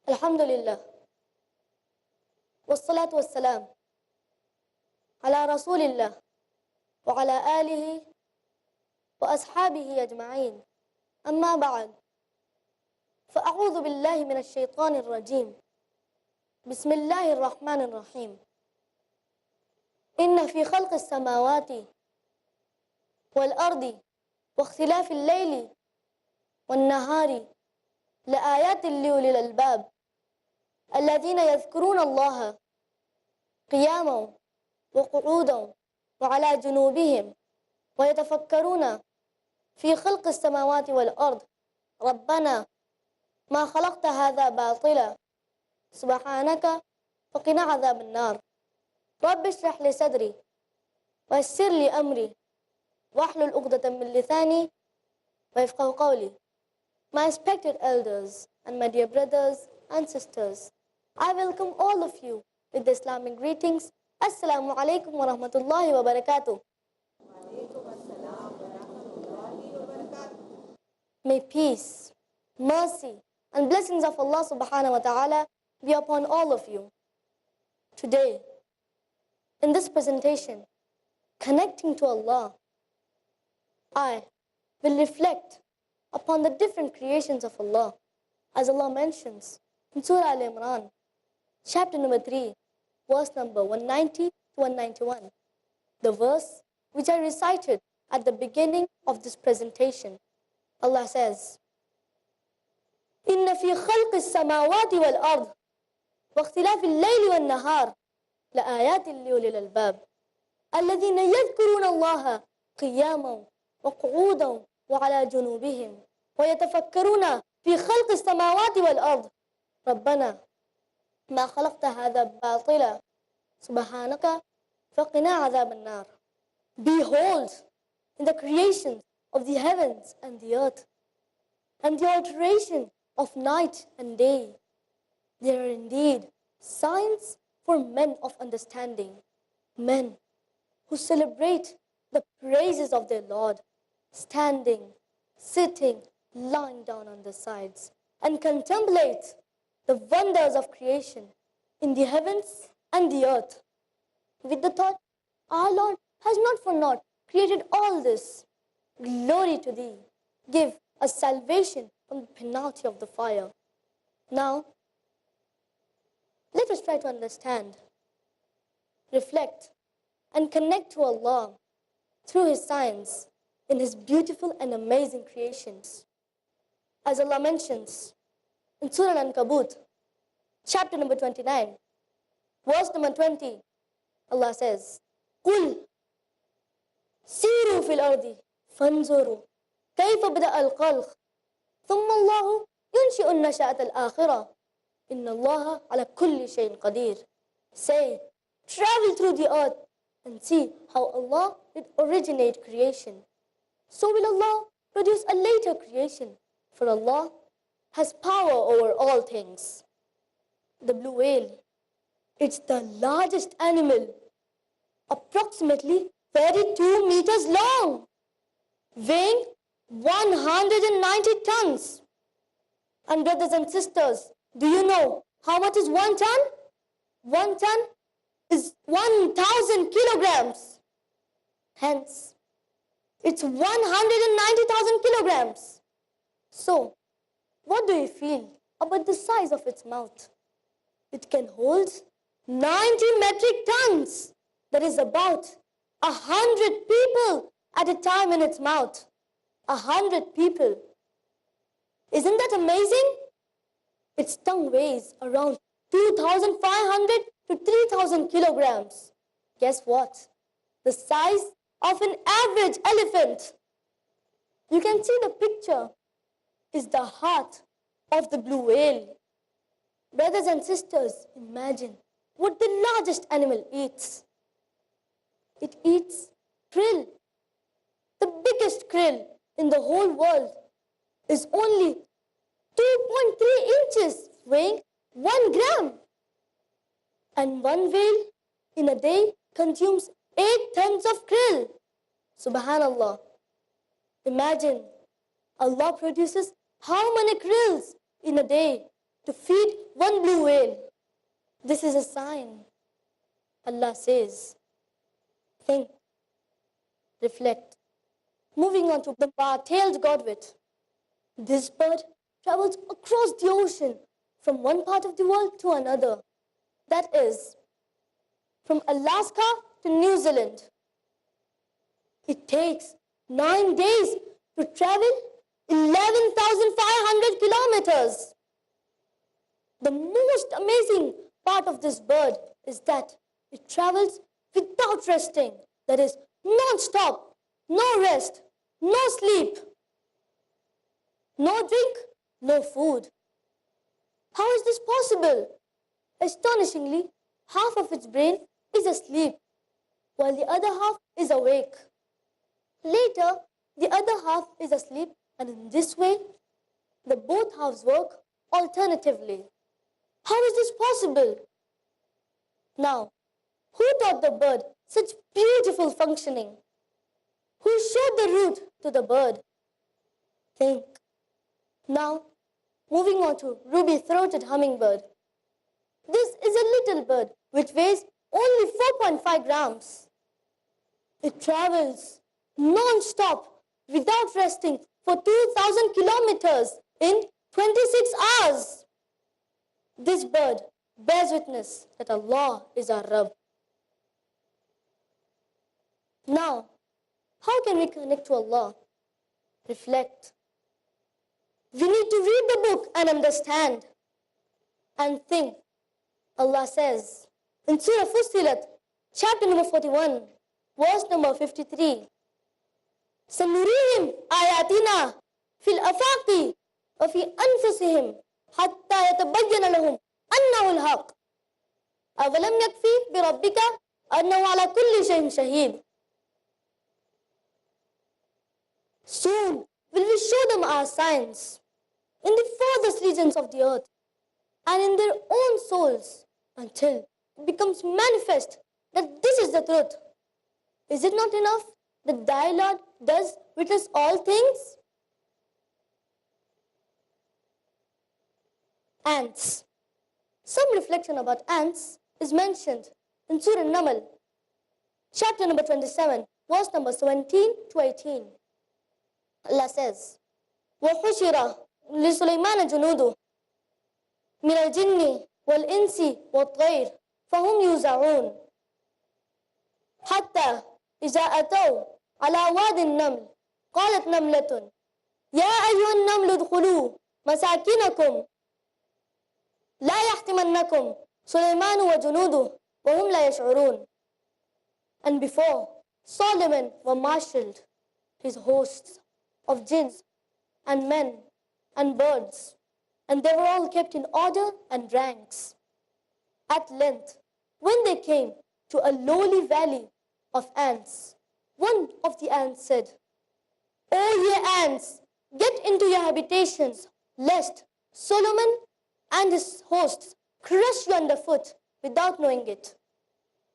Alhamdulillah, wassalatu wassalam, ala rasulillah, wa ala alihi wa ashabihi ajma'in. Amma ba'd, fa'a'udhu billahi min ash-shaytanir rajim. Bismillahir rahmanir rahim. Inna fi khalqis samawati wal ardi wa ikhtilafil layli wan nahari la ayatin li ulil albab الذين يذكرون الله قياما وقعودا وعلى جنوبهم ويتفكرون في خلق السماوات والأرض ربنا ما خلقت هذا باطلا سبحانك فقنا عذاب النار رب اشرح لي صدري ويسر لي أمري واحلل عقدة من لساني ويفقهوا قولي. My respected elders and my dear brothers and sisters, I welcome all of you with the Islamic greetings. Assalamu alaikum wa rahmatullahi wa barakatuh. May peace, mercy, and blessings of Allah subhanahu wa ta'ala be upon all of you. Today, in this presentation, Connecting to Allah, I will reflect upon the different creations of Allah, as Allah mentions in Surah Al-Imran, chapter number 3, verse number 190 to 191, the verse which I recited at the beginning of this presentation. Allah says, إِنَّ فِي خَلْقِ السَّمَاوَاتِ وَالْأَرْضِ وَاخْتِلَافِ اللَّيْلِ وَالنَّهَارِ لَآيَاتٍ لِأُولِي الْأَلْبَابِ الَّذِينَ يَذْكُرُونَ اللَّهَ قِيَامًا وَقُعُودًا وعلى جنوبهم ويتفكرون في خلق السماوات والأرض ربنا ما خلقت هذا باطلا سبحانك فقنا عذاب النار. Behold, in the creation of the heavens and the earth, and the alteration of night and day, there are indeed signs for men of understanding, men who celebrate the praises of their Lord, standing, sitting, lying down on the sides, and contemplate the wonders of creation in the heavens and the earth, with the thought, our Lord has not for naught created all this. Glory to Thee. Give us salvation from the penalty of the fire. Now, let us try to understand, reflect, and connect to Allah through His signs in His beautiful and amazing creations. As Allah mentions in Surah Al-Ankabut, chapter number 29, verse number 20, Allah says, قُلْ سِيرُوا فِي الْأَرْضِ فَانْظُرُوا كَيْفَ بَدَأَ الْخَلْقَ ثُمَّ اللَّهُ يُنْشِئُ النَّشَأَةَ الْآخِرَةَ إِنَّ اللَّهَ عَلَى كُلِّ شَيْءٍ قَدِيرٌ. Say, travel through the earth and see how Allah did originate creation. So will Allah produce a later creation, for Allah has power over all things. The blue whale, it's the largest animal, approximately 32 meters long, weighing 190 tons. And brothers and sisters, do you know how much is 1 ton? 1 ton is 1,000 kilograms. Hence, it's 190,000 kilograms. So, what do you feel about the size of its mouth? It can hold 90 metric tons. That is about 100 people at a time in its mouth. 100 people. Isn't that amazing? Its tongue weighs around 2,500 to 3,000 kilograms. Guess what? The size of an average elephant. You can see the picture is the heart of the blue whale. Brothers and sisters, imagine what the largest animal eats. It eats krill. The biggest krill in the whole world is only 2.3 inches, weighing 1 gram. And one whale in a day consumes 8 tons of krill. Subhanallah. Imagine, Allah produces how many krills in a day to feed one blue whale. This is a sign. Allah says, think, reflect. Moving on to the bar-tailed godwit. This bird travels across the ocean from one part of the world to another. That is, from Alaska to New Zealand. It takes 9 days to travel 11,500 kilometers. The most amazing part of this bird is that it travels without resting. That is, non-stop, no rest, no sleep, no drink, no food. How is this possible? Astonishingly, half of its brain is asleep, while the other half is awake. Later, the other half is asleep, and in this way, the both halves work alternatively. How is this possible? Now, who taught the bird such beautiful functioning? Who showed the route to the bird? Think. Now, moving on to ruby-throated hummingbird. This is a little bird which weighs only 4.5 grams. It travels non-stop without resting for 2,000 kilometers in 26 hours. This bird bears witness that Allah is our Rabb. Now, how can we connect to Allah? Reflect. We need to read the book and understand and think. Allah says in Surah Fussilat, chapter number 41, verse number 53, سَنُرِيهِمْ آيَاتِنَا فِي الْأَفَاقِ وَفِي أَنفُسِهِمْ حَتَّى يَتَبَيَّنَ لَهُمْ أَنَّهُ الْحَقُّ أَوَلَمْ يَكْفِي بِرَبِّكَ أَنَّهُ عَلَى كُلِّ شَيْءٍ شَهِيدٌ. Soon will we show them our signs in the farthest regions of the earth and in their own souls until it becomes manifest that this is the truth. Is it not enough that thy Lord does witness all things? Ants. Some reflection about ants is mentioned in Surah Namal, chapter number 27, verse number 17 to 18. Allah says, وَحُشِرَ لِسُلَيْمَانَ جُنُودُهُ مِنَ الْجِنِّ وَالْإِنسِ وَالطَّيْرِ فَهُمْ يُوزَعُونَ حَتَّى إِذَا أَتَوْا عَلَى وَادِ النَّمْلِ قَالَتْ نَمْلَةٌ يَا أَيُّهَا النَّمْلُ ادْخُلُوا مَسَاكِنَكُمْ لَا يَحْطِمَنَّكُمْ سُلَيْمَانُ وَجُنُودُهُ وَهُمْ لَا يَشْعُرُونَ. And before Solomon were marshaled his hosts of jinns and men and birds, and they were all kept in order and ranks. At length, when they came to a lowly valley of ants, one of the ants said, O ye ants, get into your habitations, lest Solomon and his hosts crush you underfoot without knowing it.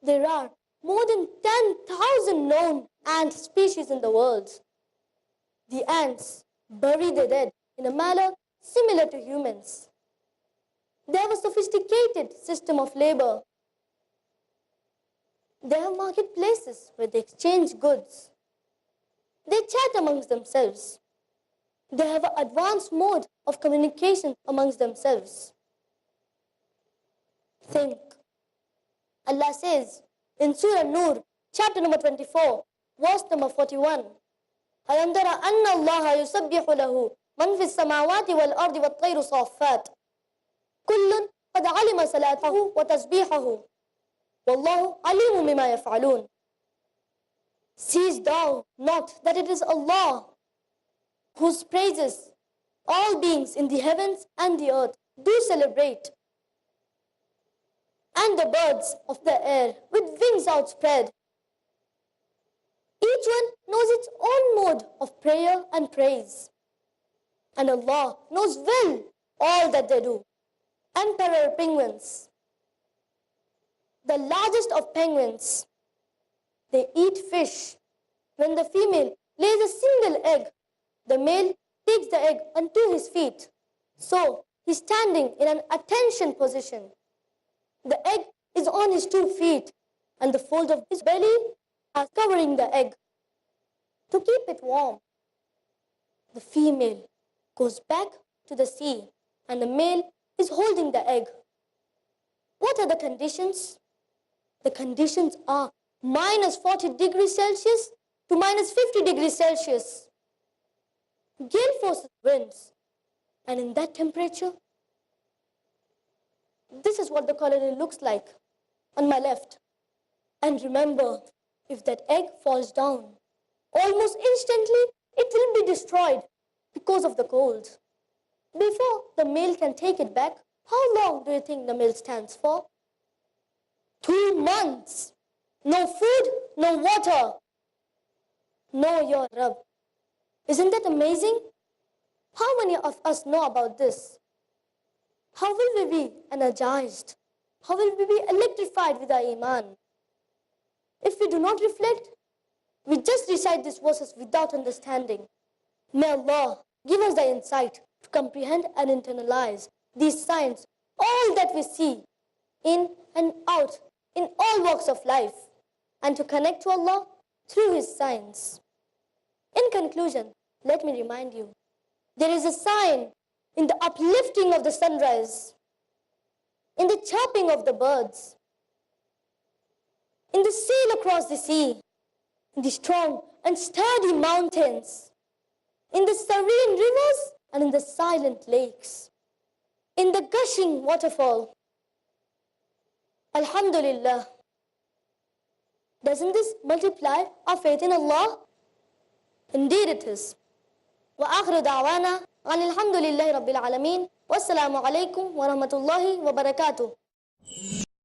There are more than 10,000 known ant species in the world. The ants bury their dead in a manner similar to humans. They have a sophisticated system of labor. They have marketplaces where they exchange goods. They chat amongst themselves. They have an advanced mode of communication amongst themselves. Think. Allah says in Surah Nur, chapter number 24, verse number 41, أَلَمْ تَرَ أَنَّ اللَّهَ يُسَبِّحُ لَهُ مَنْ فِي السَّمَاوَاتِ وَالْأَرْضِ وَالطَّيْرُ صَافَّاتٍ كُلٌّ قَدْ عَلِمَ صَلَاتَهُ وَتَسْبِيحَهُ وَاللَّهُ عَلِيمٌ بِمَا يَفْعَلُونَ. Seest thou not that it is Allah whose praises all beings in the heavens and the earth do celebrate, and the birds of the air with wings outspread? Each one knows its own mode of prayer and praise, and Allah knows well all that they do. Emperor penguins, the largest of penguins, they eat fish. When the female lays a single egg, the male takes the egg onto his feet. So He's standing in an attention position. The egg is on his 2 feet, and the folds of his belly are covering the egg. To keep it warm, the female goes back to the sea, and the male is holding the egg. What are the conditions? The conditions are minus 40 degrees Celsius to minus 50 degrees Celsius. Gale force winds, and in that temperature, this is what the colony looks like on my left. And remember, if that egg falls down, almost instantly it will be destroyed because of the cold. Before the male can take it back, how long do you think the male stands for? 2 months. No food, no water. No, your Rabb. Isn't that amazing? How many of us know about this? How will we be energized? How will we be electrified with our Iman? If we do not reflect, we just recite these verses without understanding. May Allah give us the insight to comprehend and internalize these signs, all that we see in and out, in all walks of life, and to connect to Allah through His signs. In conclusion, let me remind you, there is a sign in the uplifting of the sunrise, in the chirping of the birds, in the sail across the sea, in the strong and sturdy mountains, in the serene rivers and in the silent lakes, in the gushing waterfall. Alhamdulillah. Doesn't this multiply our faith in Allah? Indeed it is. وآخر دعوانا أن الحمد لله رب العالمين والسلام عليكم ورحمة الله وبركاته.